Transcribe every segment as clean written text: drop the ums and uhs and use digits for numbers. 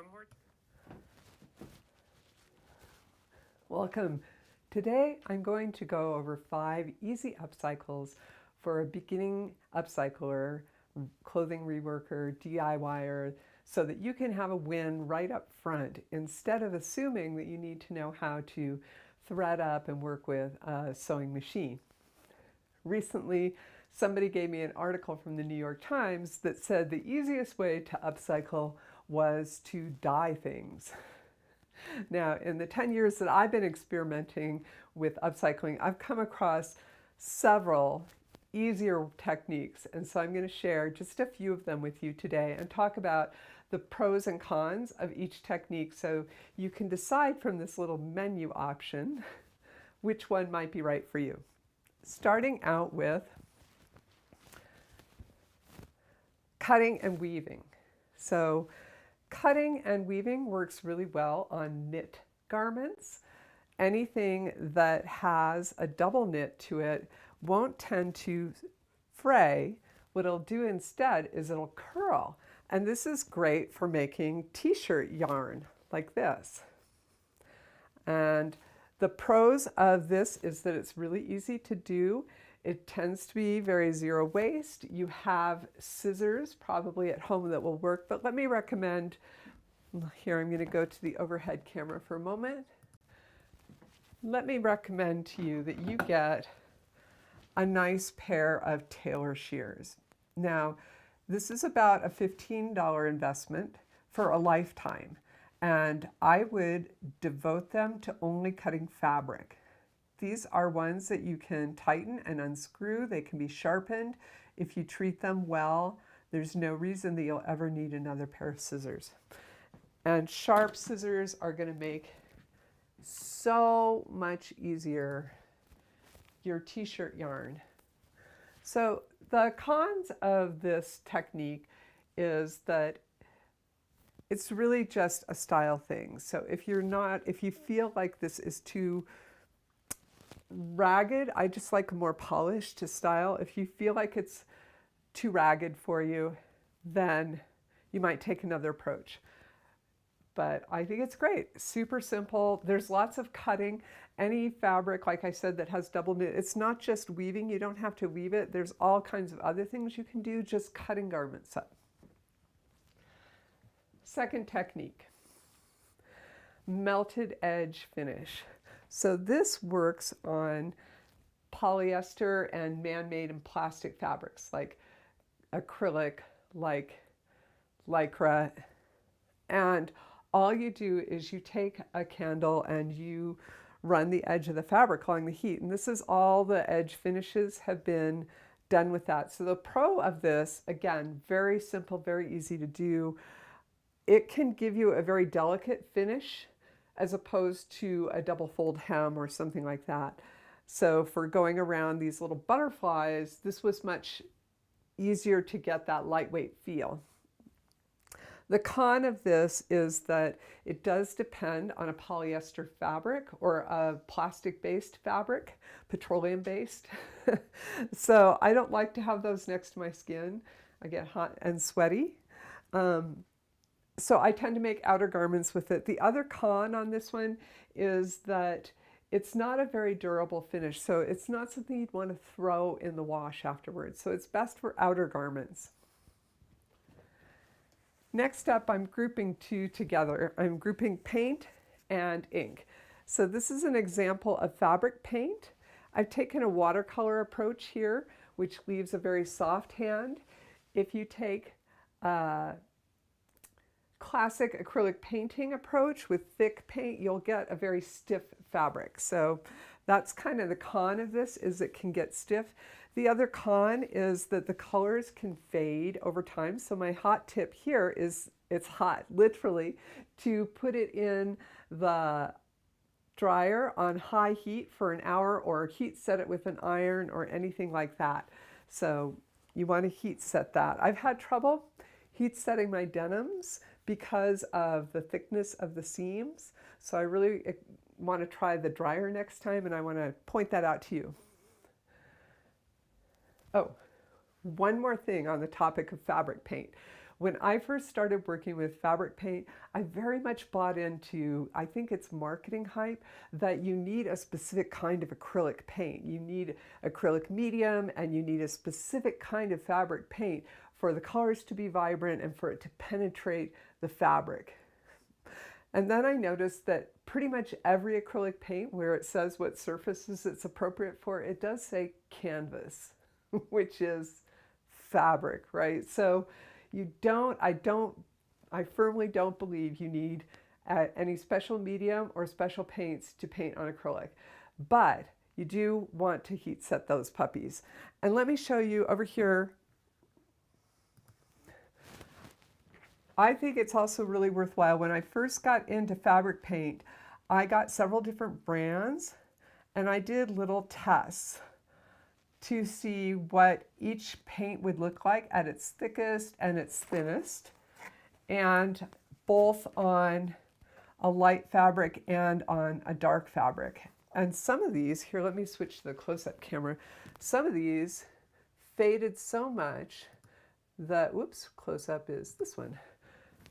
one more. Welcome. Today I'm going to go over 5 easy upcycles for a beginning upcycler, clothing reworker, DIYer, so that you can have a win right up front instead of assuming that you need to know how to thread up and work with a sewing machine. Recently, somebody gave me an article from the New York Times that said the easiest way to upcycle was to dye things. Now, in the 10 years that I've been experimenting with upcycling, I've come across several easier techniques, and so I'm going to share just a few of them with you today and talk about the pros and cons of each technique so you can decide from this little menu option which one might be right for you. Starting out with cutting and weaving. So cutting and weaving works really well on knit garments. Anything that has a double knit to it won't tend to fray. What it'll do instead is it'll curl. And this is great for making t-shirt yarn like this. And the pros of this is that it's really easy to do. It tends to be very zero waste. You have scissors probably at home that will work, but let me recommend, here I'm going to go to the overhead camera for a moment. Let me recommend to you that you get a nice pair of tailor shears. Now, this is about a $15 investment for a lifetime, and I would devote them to only cutting fabric. These are ones that you can tighten and unscrew. They can be sharpened. If you treat them well, there's no reason that you'll ever need another pair of scissors. And sharp scissors are going to make so much easier your t-shirt yarn. So the cons of this technique is that it's really just a style thing. So if you feel like this is too ragged, I just like a more polished to style. If you feel like it's too ragged for you, then you might take another approach. But I think it's great. Super simple. There's lots of cutting. Any fabric, like I said, that has double knit, it's not just weaving. You don't have to weave it. There's all kinds of other things you can do, just cutting garments up. Second technique, melted edge finish. So this works on polyester and man-made and plastic fabrics like acrylic, like lycra. And all you do is you take a candle and you run the edge of the fabric along the heat. And this is all the edge finishes have been done with that. So the pro of this, again, very simple, very easy to do. It can give you a very delicate finish as opposed to a double fold hem or something like that. So for going around these little butterflies, this was much easier to get that lightweight feel. The con of this is that it does depend on a polyester fabric or a plastic-based fabric, petroleum-based. So I don't like to have those next to my skin. I get hot and sweaty. So I tend to make outer garments with it. The other con on this one is that it's not a very durable finish. So it's not something you'd want to throw in the wash afterwards. So it's best for outer garments. Next up, I'm grouping two together. I'm grouping paint and ink. So this is an example of fabric paint. I've taken a watercolor approach here, which leaves a very soft hand. If you take classic acrylic painting approach with thick paint, you'll get a very stiff fabric. So that's kind of the con of this, is it can get stiff. The other con is that the colors can fade over time. So my hot tip here is, it's hot, literally, to put it in the dryer on high heat for an hour, or heat set it with an iron or anything like that. So you want to heat set that. I've had trouble heat setting my denims because of the thickness of the seams. So I really want to try the dryer next time, and I want to point that out to you. Oh, one more thing on the topic of fabric paint. When I first started working with fabric paint, I very much bought into, I think it's marketing hype, that you need a specific kind of acrylic paint. You need acrylic medium and you need a specific kind of fabric paint for the colors to be vibrant and for it to penetrate the fabric. And then I noticed that pretty much every acrylic paint, where it says what surfaces it's appropriate for, it does say canvas, which is fabric, right? So I firmly don't believe you need any special medium or special paints to paint on acrylic, but you do want to heat set those puppies. And let me show you over here. I think it's also really worthwhile. When I first got into fabric paint, I got several different brands and I did little tests to see what each paint would look like at its thickest and its thinnest, and both on a light fabric and on a dark fabric. And some of these, here, let me switch to the close-up camera. Some of these faded so much that, whoops, close-up is this one.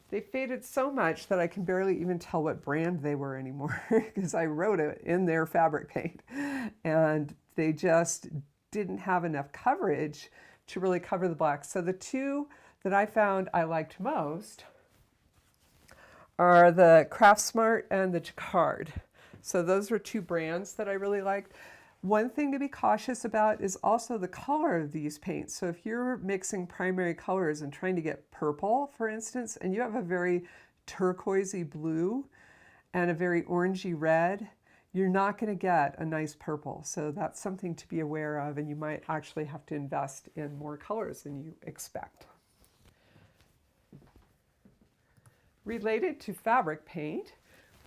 They faded so much that I can barely even tell what brand they were anymore because I wrote it in their fabric paint. And they just didn't have enough coverage to really cover the black. So the two that I found I liked most are the Craft Smart and the Jacquard. So those were two brands that I really liked. One thing to be cautious about is also the color of these paints. So if you're mixing primary colors and trying to get purple, for instance, and you have a very turquoisey blue and a very orangey red, you're not going to get a nice purple. So that's something to be aware of, and you might actually have to invest in more colors than you expect. Related to fabric paint,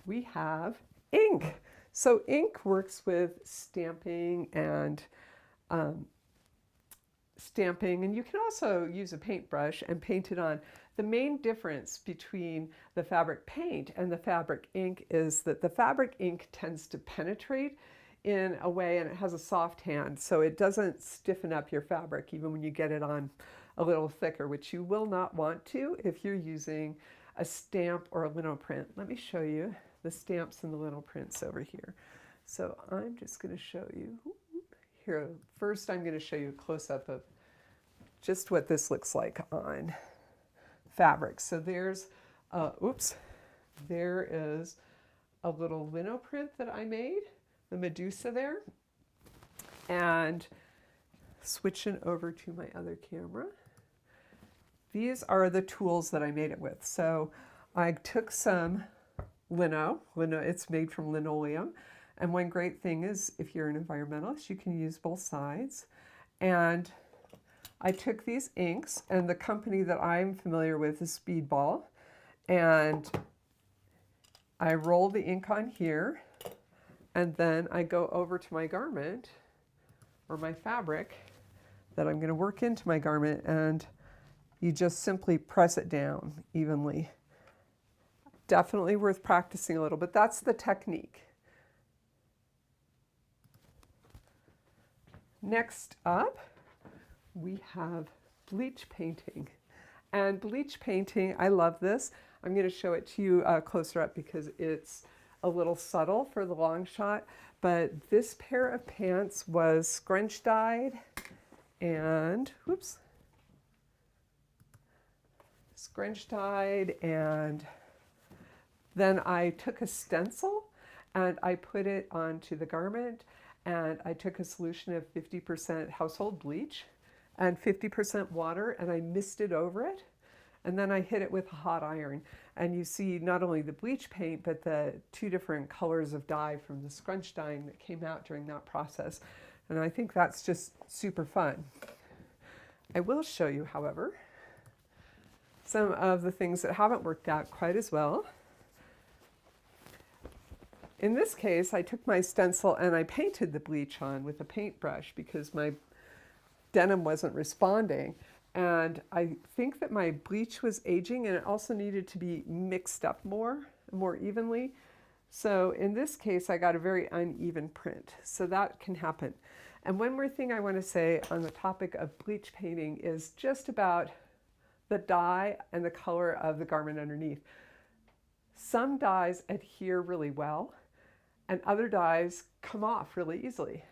we have ink. So ink works with stamping, and you can also use a paintbrush and paint it on. The main difference between the fabric paint and the fabric ink is that the fabric ink tends to penetrate in a way, and it has a soft hand, so it doesn't stiffen up your fabric even when you get it on a little thicker, which you will not want to if you're using a stamp or a lino print. Let me show you the stamps and the lino prints over here. So I'm just going to show you here. First, I'm going to show you a close-up of just what this looks like on fabric. So there's, there is a little lino print that I made, the Medusa there. And switching over to my other camera, these are the tools that I made it with. So I took some lino, it's made from linoleum. And one great thing is, if you're an environmentalist, you can use both sides. And I took these inks, and the company that I'm familiar with is Speedball. And I roll the ink on here, and then I go over to my garment, or my fabric, that I'm going to work into my garment, and you just simply press it down evenly. Definitely worth practicing a little, but that's the technique. Next up, we have bleach painting. And bleach painting, I love this. I'm going to show it to you closer up because it's a little subtle for the long shot. But this pair of pants was scrunch dyed and, scrunch dyed, and then I took a stencil and I put it onto the garment, and I took a solution of 50% household bleach and 50% water, and I misted over it, and then I hit it with a hot iron. And you see not only the bleach paint, but the two different colors of dye from the scrunch dyeing that came out during that process. And I think that's just super fun. I will show you, however, some of the things that haven't worked out quite as well. In this case, I took my stencil and I painted the bleach on with a paintbrush because my denim wasn't responding. And I think that my bleach was aging, and it also needed to be mixed up more evenly. So in this case, I got a very uneven print. So that can happen. And one more thing I want to say on the topic of bleach painting is just about the dye and the color of the garment underneath. Some dyes adhere really well, and other dyes come off really easily.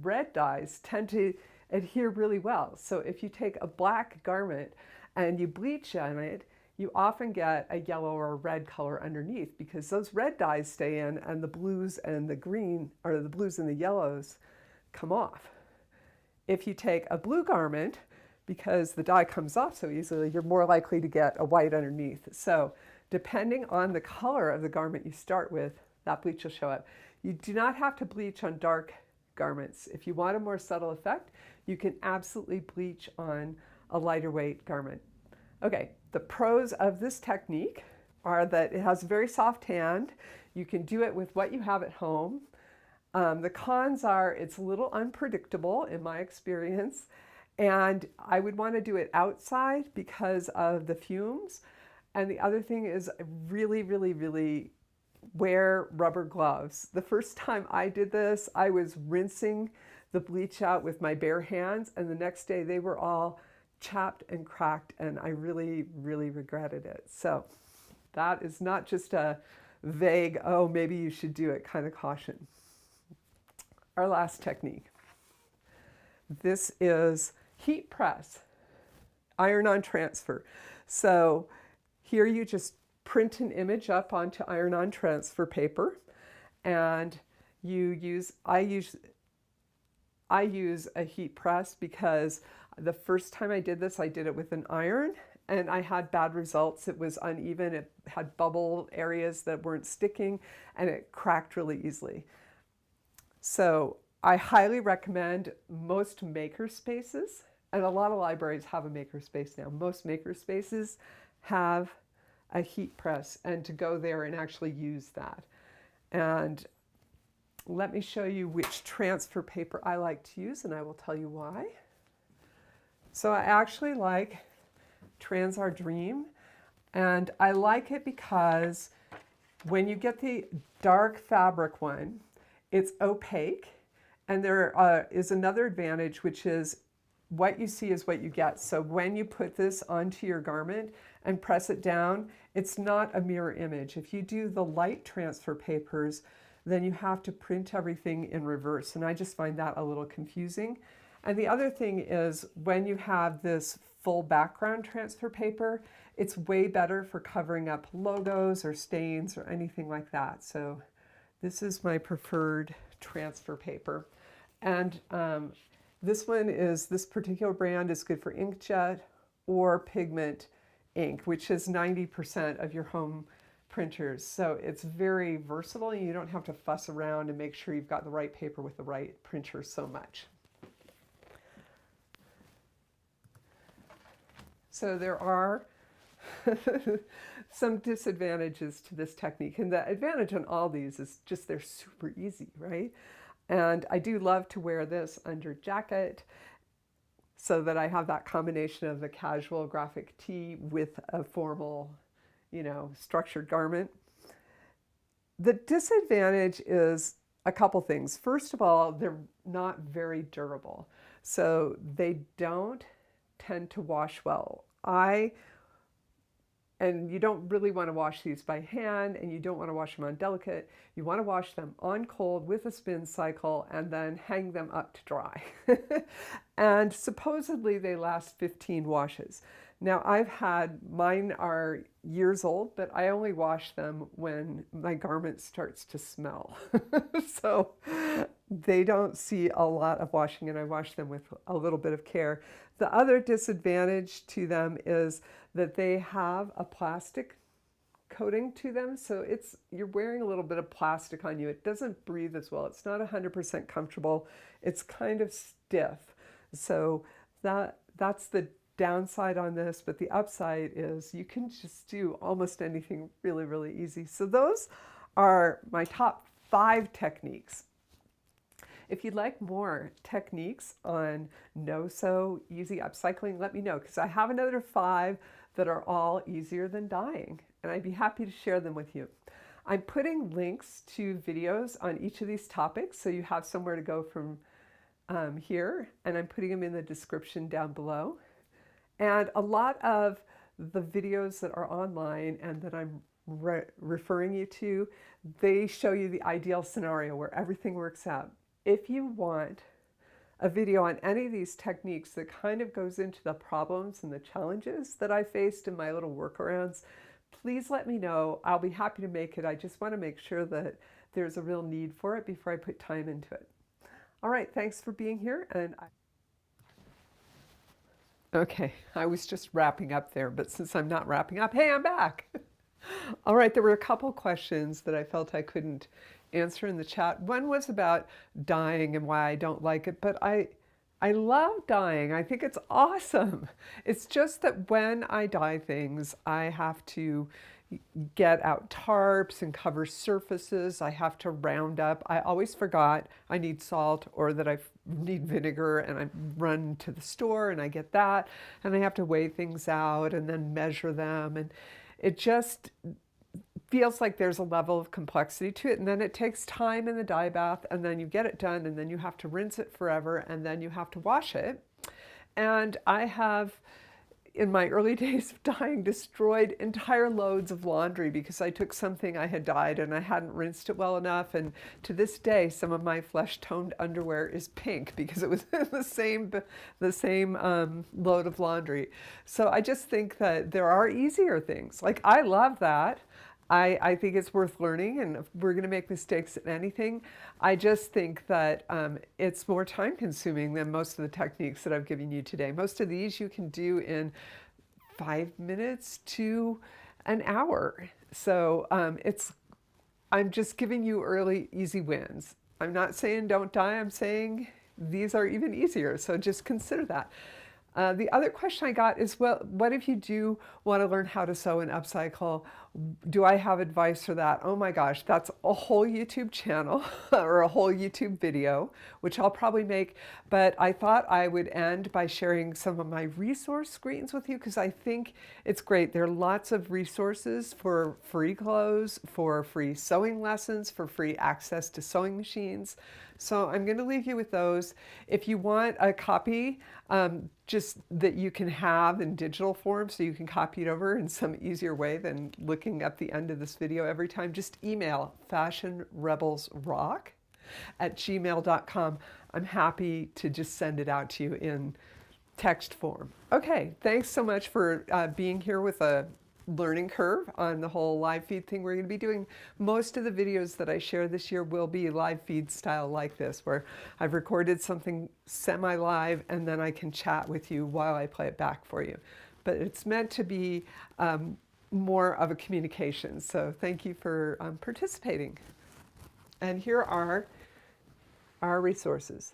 Red dyes tend to adhere really well. So if you take a black garment and you bleach on it, you often get a yellow or a red color underneath because those red dyes stay in and the blues and the green, or the blues and the yellows, come off. If you take a blue garment, because the dye comes off so easily, you're more likely to get a white underneath. So depending on the color of the garment you start with, that bleach will show up. You do not have to bleach on dark garments. If you want a more subtle effect, you can absolutely bleach on a lighter weight garment. Okay, the pros of this technique are that it has a very soft hand. You can do it with what you have at home. The cons are it's a little unpredictable in my experience, and I would want to do it outside because of the fumes. And the other thing is really wear rubber gloves. The first time I did this, I was rinsing the bleach out with my bare hands, and the next day they were all chapped and cracked, and I really regretted it. So that is not just a vague, oh, maybe you should do it kind of caution. Our last technique. This is heat press, iron-on transfer. So here you just print an image up onto iron-on transfer paper, and I use a heat press because the first time I did this, I did it with an iron, and I had bad results. It was uneven, it had bubble areas that weren't sticking, and it cracked really easily. So I highly recommend most maker spaces, and a lot of libraries have a maker space now. Most maker spaces have a heat press, and to go there and actually use that. And let me show you which transfer paper I like to use, and I will tell you why. So I actually like Transar Dream, and I like it because when you get the dark fabric one, it's opaque, and there is another advantage, which is what you see is what you get. So when you put this onto your garment and press it down, it's not a mirror image. If you do the light transfer papers, then you have to print everything in reverse, and I just find that a little confusing. And the other thing is when you have this full background transfer paper, it's way better for covering up logos or stains or anything like that. So this is my preferred transfer paper. And this particular brand is good for inkjet or pigment ink, which is 90% of your home printers. So it's very versatile, and you don't have to fuss around and make sure you've got the right paper with the right printer so much. So there are some disadvantages to this technique, and the advantage on all these is just they're super easy, right? And I do love to wear this under jacket so that I have that combination of the casual graphic tee with a formal, structured garment. The disadvantage is a couple things. First of all, they're not very durable. So they don't tend to wash well. And you don't really want to wash these by hand, and you don't want to wash them on delicate. You want to wash them on cold with a spin cycle and then hang them up to dry. And supposedly they last 15 washes. Now mine are years old, but I only wash them when my garment starts to smell. So they don't see a lot of washing, and I wash them with a little bit of care. The other disadvantage to them is that they have a plastic coating to them. So you're wearing a little bit of plastic on you. It doesn't breathe as well. It's not 100% comfortable. It's kind of stiff. So that's the downside on this, but the upside is you can just do almost anything really easy. So those are my top 5 techniques. If you'd like more techniques on no-sew easy upcycling, let me know, because I have another 5 that are all easier than dyeing, and I'd be happy to share them with you. I'm putting links to videos on each of these topics so you have somewhere to go from here, and I'm putting them in the description down below. And a lot of the videos that are online and that I'm referring you to, they show you the ideal scenario where everything works out. If you want a video on any of these techniques that kind of goes into the problems and the challenges that I faced in my little workarounds, please let me know. I'll be happy to make it. I just want to make sure that there's a real need for it before I put time into it. All right, thanks for being here. Okay, I was just wrapping up there, but since I'm not wrapping up, hey, I'm back. All right, there were a couple questions that I felt I couldn't answer in the chat. One was about dyeing and why I don't like it, but I love dyeing. I think it's awesome. It's just that when I dye things, I have to get out tarps and cover surfaces. I have to round up. I always forgot I need salt or that I need vinegar, and I run to the store and I get that, and I have to weigh things out and then measure them, and it just feels like there's a level of complexity to it, and then it takes time in the dye bath, and then you get it done, and then you have to rinse it forever, and then you have to wash it. And I have, in my early days of dyeing, destroyed entire loads of laundry because I took something I had dyed and I hadn't rinsed it well enough. And to this day, some of my flesh-toned underwear is pink because it was the same load of laundry. So I just think that there are easier things. Like, I love that. I think it's worth learning, and if we're going to make mistakes in anything, I just think that it's more time consuming than most of the techniques that I've given you today. Most of these you can do in 5 minutes to an hour. So I'm just giving you early, easy wins. I'm not saying don't die, I'm saying these are even easier. So just consider that. The other question I got is, well, what if you do want to learn how to sew and upcycle? Do I have advice for that? Oh my gosh, that's a whole YouTube channel or a whole YouTube video, which I'll probably make. But I thought I would end by sharing some of my resource screens with you because I think it's great. There are lots of resources for free clothes, for free sewing lessons, for free access to sewing machines. So I'm going to leave you with those. If you want a copy, just that you can have in digital form so you can copy it over in some easier way than looking at the end of this video every time, just email fashionrebelsrock@gmail.com. I'm happy to just send it out to you in text form. Okay, thanks so much for being here with a learning curve on the whole live feed thing we're going to be doing. Most of the videos that I share this year will be live feed style like this, where I've recorded something semi-live and then I can chat with you while I play it back for you. But it's meant to be more of a communication. So thank you for participating. And here are our resources.